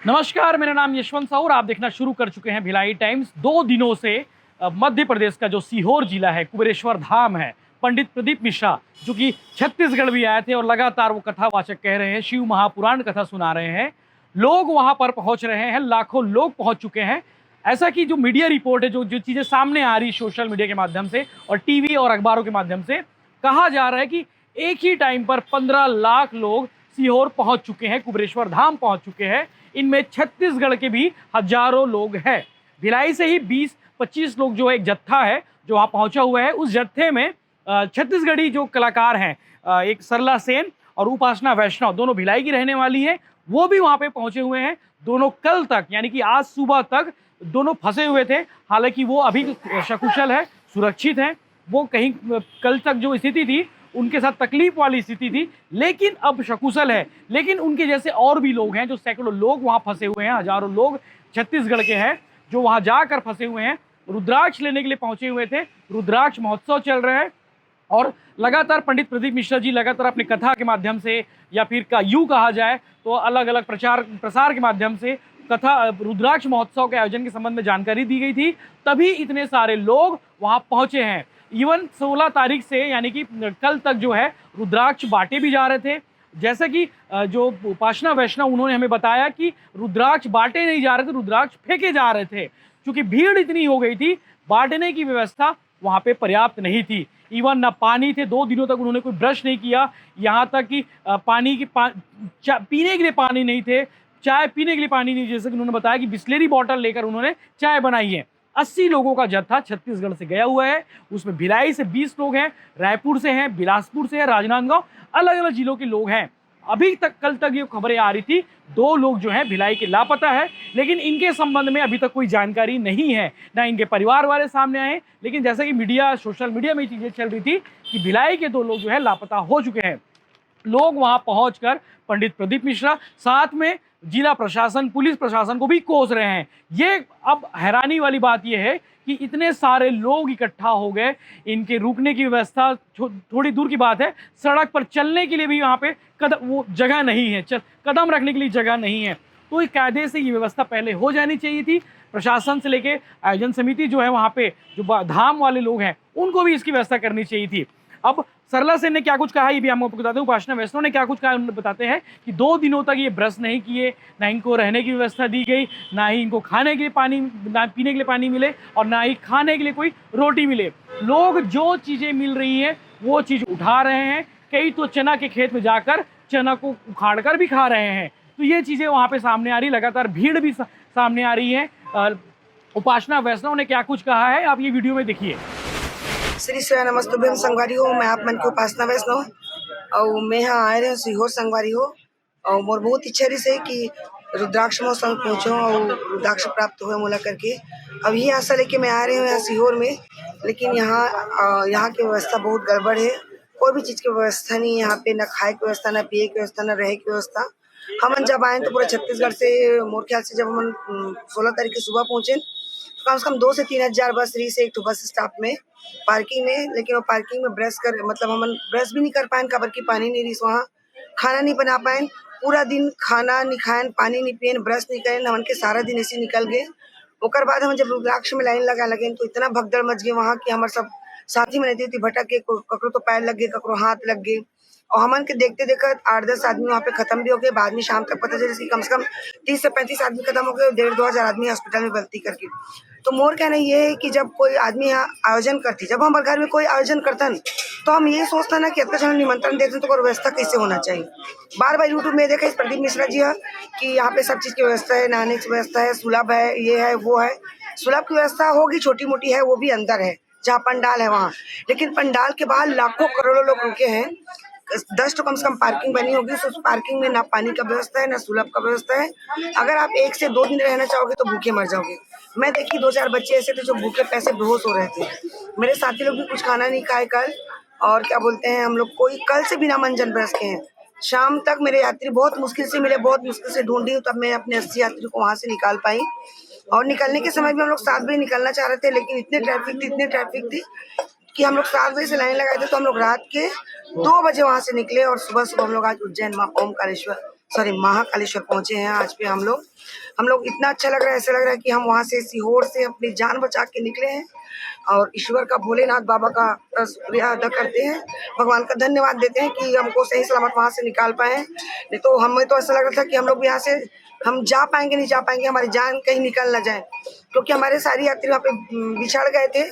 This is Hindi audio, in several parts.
नमस्कार, मेरा नाम यशवंत साहू और आप देखना शुरू कर चुके हैं भिलाई टाइम्स। 2 दिनों से मध्य प्रदेश का जो सीहोर जिला है, कुबेरेश्वर धाम है, पंडित प्रदीप मिश्रा जो कि छत्तीसगढ़ भी आए थे और लगातार वो कथावाचक कह रहे हैं, शिव महापुराण कथा सुना रहे हैं। लोग वहां पर पहुंच रहे हैं, लाखों लोग पहुंच चुके हैं। ऐसा कि जो मीडिया रिपोर्ट है, जो जो चीज़ें सामने आ रही सोशल मीडिया के माध्यम से और टीवी और अखबारों के माध्यम से, कहा जा रहा है कि एक ही टाइम पर 15 लाख लोग सीहोर पहुंच चुके हैं, कुबेरेश्वर धाम पहुंच चुके हैं। इनमें छत्तीसगढ़ के भी हजारों लोग हैं। भिलाई से ही 20-25 लोग जो एक जत्था है जो वहाँ पहुंचा हुआ है। उस जत्थे में छत्तीसगढ़ी जो कलाकार हैं, एक सरला सेन और उपासना वैष्णव, दोनों भिलाई की रहने वाली है, वो भी वहाँ पे पहुंचे हुए हैं। दोनों कल तक यानी कि आज सुबह तक दोनों फंसे हुए थे। हालांकि वो अभी सकुशल है, सुरक्षित हैं। वो कहीं कल तक जो स्थिति थी उनके साथ तकलीफ वाली स्थिति थी, लेकिन अब सकुशल है। लेकिन उनके जैसे और भी लोग हैं, जो सैकड़ों लोग वहाँ फंसे हुए हैं, हजारों लोग छत्तीसगढ़ के हैं जो वहाँ जाकर फंसे हुए हैं। रुद्राक्ष लेने के लिए पहुंचे हुए थे। रुद्राक्ष महोत्सव चल रहा है और लगातार पंडित प्रदीप मिश्रा जी लगातार अपनी कथा के माध्यम से, या फिर यूँ कहा जाए तो अलग अलग प्रचार प्रसार के माध्यम से कथा रुद्राक्ष महोत्सव के आयोजन के संबंध में जानकारी दी गई थी। तभी इतने सारे लोग वहाँ पहुँचे हैं। इवन 16 तारीख से यानी कि कल तक जो है रुद्राक्ष बांटे भी जा रहे थे। जैसे कि जो उपासना वैष्णव, उन्होंने हमें बताया कि रुद्राक्ष बांटे नहीं जा रहे थे, रुद्राक्ष फेंके जा रहे थे, क्योंकि भीड़ इतनी हो गई थी। बांटने की व्यवस्था वहाँ पे पर्याप्त नहीं थी। इवन ना पानी थे, 2 दिनों तक उन्होंने कोई ब्रश नहीं किया। यहाँ तक कि पीने के लिए पानी नहीं थे, चाय पीने के लिए पानी नहीं। जैसे कि उन्होंने बताया कि बिस्लेरी बॉटल लेकर उन्होंने चाय बनाई है। 80 लोगों का जत्था छत्तीसगढ़ से गया हुआ है। उसमें भिलाई से 20 लोग हैं, रायपुर से हैं, बिलासपुर से है, राजनांदगांव, अलग अलग जिलों के लोग हैं। अभी तक कल तक ये खबरें आ रही थी 2 लोग जो हैं भिलाई के लापता है, लेकिन इनके संबंध में अभी तक कोई जानकारी नहीं है, ना इनके परिवार वाले सामने आए। लेकिन जैसे कि मीडिया, सोशल मीडिया में चीज़ें चल रही थी कि भिलाई के 2 लोग जो है लापता हो चुके हैं। लोग वहां पहुंचकर पंडित प्रदीप मिश्रा, साथ में जिला प्रशासन, पुलिस प्रशासन को भी कोस रहे हैं। ये अब हैरानी वाली बात यह है कि इतने सारे लोग इकट्ठा हो गए, इनके रुकने की व्यवस्था थोड़ी दूर की बात है, सड़क पर चलने के लिए भी वहाँ पे वो जगह नहीं है, कदम रखने के लिए जगह नहीं है। तो एक कायदे से ये व्यवस्था पहले हो जानी चाहिए थी। प्रशासन से लेके आयोजन समिति जो है, वहाँ पे जो धाम वाले लोग हैं, उनको भी इसकी व्यवस्था करनी चाहिए थी। अब सरला सेन ने क्या कुछ कहा, ये भी हम आपको बताते हैं। उपासना वैष्णव ने क्या कुछ कहा, उन्होंने बताते हैं कि 2 दिनों तक ये ब्रश नहीं किए, ना इनको रहने की व्यवस्था दी गई, ना ही इनको खाने के लिए पानी, ना पीने के लिए पानी मिले, और ना ही खाने के लिए कोई रोटी मिले। लोग जो चीज़ें मिल रही हैं वो चीज़ उठा रहे हैं। कई तो चना के खेत में जाकर चना को उखाड़ कर भी खा रहे हैं। तो ये चीज़ें वहाँ पर सामने आ रही, लगातार भीड़ भी सामने आ रही है। उपासना वैष्णव ने क्या कुछ कहा है, आप ये वीडियो में देखिए। श्री श्री नमस्तुभ्यम संगवारी हो, मैं आप मन की उपासना वैष्णव और मैं यहाँ आए रहे सीहोर संगवारी हो। और मोर बहुत इच्छा रही है कि रुद्राक्ष महोत्सव में पहुँचो और रुद्राक्ष प्राप्त हुए मोला करके। अब ये आशा लेके मैं आ रही हूँ यहाँ सीहोर में, लेकिन यहाँ की व्यवस्था बहुत गड़बड़ है। कोई भी चीज़ की व्यवस्था नहीं है यहाँ पे, ना खाए की व्यवस्था, ना पिए की व्यवस्था, ना रहे की व्यवस्था। हम जब आए तो पूरे छत्तीसगढ़ से, मोर ख्याल से जब हम 16 तारीख की सुबह पहुँचे, कम से कम 2 से 3 हज़ार बस रही से एक तो बस स्टॉप में, पार्किंग में। लेकिन वो पार्किंग में ब्रश कर, मतलब हम ब्रश भी नहीं कर पाए, खबर की पानी नहीं रही वहाँ, खाना नहीं बना पाए। पूरा दिन खाना नहीं खाएं, पानी नहीं पिए, ब्रश नहीं करें, हमन के सारा दिन ऐसे निकल गए। ओकर बाद हम जब रुद्राक्ष में लाइन लगा लगे तो इतना भगदड़ मच गए वहाँ कि हमारे सब साथी में रहती थी भटक के, ककरो तो पैर लग गए, ककरो हाथ लग गए। और हमन के देखते देखते 8-10 आदमी वहाँ पे खत्म भी हो गए। बाद में शाम तक पता चला कि कम से कम 30 से 35 आदमी खत्म हो गए, 1,500-2 हज़ार आदमी हॉस्पिटल में भर्ती करके। तो मोर कहना ये है कि जब कोई आदमी यहाँ आयोजन करती, जब हमारे घर में कोई आयोजन करता न, तो हम ये सोचता ना कि अब तक निमंत्रण देते तो व्यवस्था कैसे होना चाहिए। बार बार यूट्यूब में देखा इस प्रदीप मिश्रा जी है कि यहाँ पे सब चीज़ की व्यवस्था है, नहाने की व्यवस्था है, सुलभ है, ये है वो है। सुलभ की व्यवस्था होगी, छोटी मोटी है, वो भी अंदर है जहाँ पंडाल है वहाँ। लेकिन पंडाल के बाहर लाखों करोड़ों लोग रुके हैं। 10 तो कम से कम पार्किंग बनी होगी, उस पार्किंग में ना पानी का व्यवस्था है, ना सुलभ का व्यवस्था है। अगर आप 1 से 2 दिन रहना चाहोगे तो भूखे मर जाओगे। मैं देखी 2-4 बच्चे ऐसे थे जो भूखे पैसे बेहोश हो रहे थे। मेरे साथी लोग भी कुछ खाना नहीं खाए कल, और क्या बोलते हैं, हम लोग कोई कल से बिना मंजन ब्रश के हैं। शाम तक मेरे यात्री बहुत मुश्किल से मिले, बहुत मुश्किल से ढूंढी, तब मैं अपने 80 यात्री को वहाँ से निकाल पाई। और निकलने के समय भी हम लोग 7 बजे निकलना चाह रहे थे, लेकिन इतनी ट्रैफिक थी कि हम लोग 7 बजे से लाइन लगाए थे। तो हम लोग रात के 2 बजे वहाँ से निकले और सुबह हम लोग आज उज्जैन माँ ओमकारेश्वर सॉरी महाकालेश्वर पहुंचे हैं आज पे हम लोग इतना अच्छा लग रहा है, ऐसा लग रहा है कि हम वहाँ से सीहोर से अपनी जान बचा के निकले हैं और ईश्वर का भोलेनाथ बाबा का शुक्रिया अदा करते हैं, भगवान का धन्यवाद देते हैं कि हमको सही सलामत वहाँ से निकाल पाए। नहीं तो हमें तो ऐसा लग रहा था कि हम लोग यहाँ से हम जा पाएंगे नहीं जा पाएंगे, हमारी जान कहीं निकल ना जाए, क्योंकि हमारे सारे यात्री वहाँ पे बिछड़ गए थे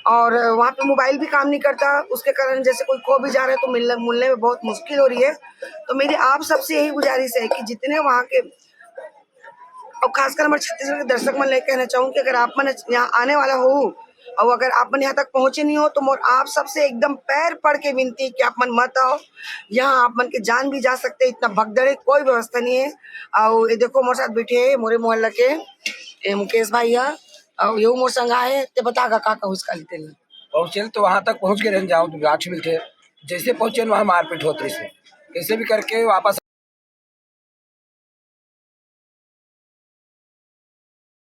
और वहाँ पे मोबाइल भी काम नहीं करता, उसके कारण जैसे कोई खो भी जा रहा है तो मिलने में बहुत मुश्किल हो रही है। तो मेरी आप सबसे यही गुजारिश है कि जितने वहाँ के और खासकर हमारे छत्तीसगढ़ के दर्शक मन ले कहना चाहूँ कि अगर आप मन यहाँ आने वाला हो और अगर आप मन यहाँ तक पहुँचे नहीं हो तो मोर आप सबसे एकदम पैर पड़ के विनती कि आप मन मत आओ, यहाँ आप मन के जान भी जा सकते हैं, इतना भगदड़े कोई व्यवस्था नहीं है। और ये देखो मोर साथ बैठे है मोरे मोहल्ला के ये मुकेश भाई है और ये मोर संग आए ते बता का कहूँ इसका लेते पहुंचे तो वहां तक पहुंच के रहने जाओ, तो राक्ष मिलते जैसे पहुंचे वहां मारपीट होती कैसे भी करके वापस